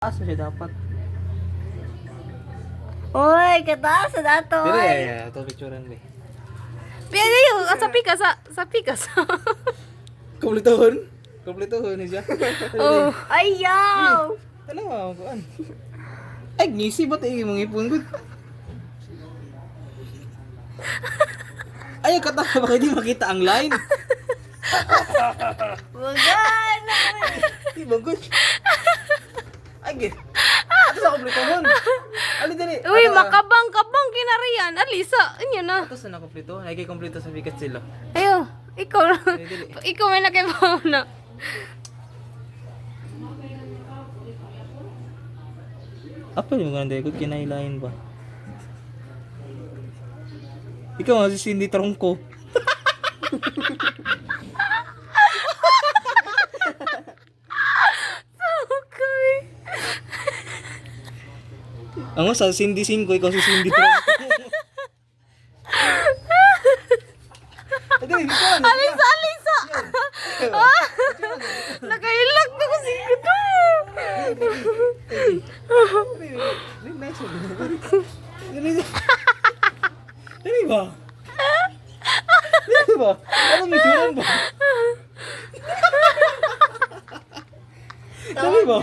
Asa siya dapat? Uy, kataas sa dato. Dire, ito picturean ba? Pero yung sa pikas. Kumplituhon? Kumplituhon niya. Oh, ayaw. Ano mo kuan? Ay, ngisi ba tayo mong ipon gud? Ay, katawa ba di makita ang line? Wagan. Di ba gud? Ay, gid. Ato sa kumplituhon. Ali dali. Uy, makabang-kabang kinariyan. Alisa, inyo na. Ato sa nakumplito. Ay kay kumpleto sa bigas sila. Ayo, ikaw na. Dili. Ikaw may nakibaw na. Apa yung ganda ko kinailain ba? Ikaw nga si Cindy Tronco. Okay. Ang sa Cindy 5, ikaw si Cindy Tronco. Dali, ikaw. Alisa. Ah, nakailag na kasi ito. Dali ba? Dali ba? Ano may tuwan ba? Dali ba?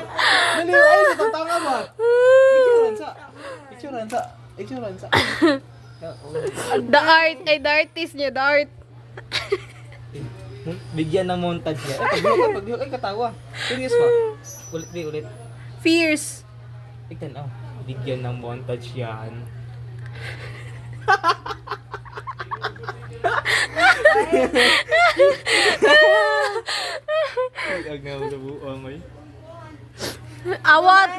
Dali ba? Ay, natatanga ba? Picturean sa. The art, ay the artist niya, the art. Bigyan ng montage yan. Ay, pagbihok, ay katawa. Serious ba? Ulit. Fierce. Tignan, oh. Bigyan ng montage yan. Ay, agnaw na buo, may. Awat.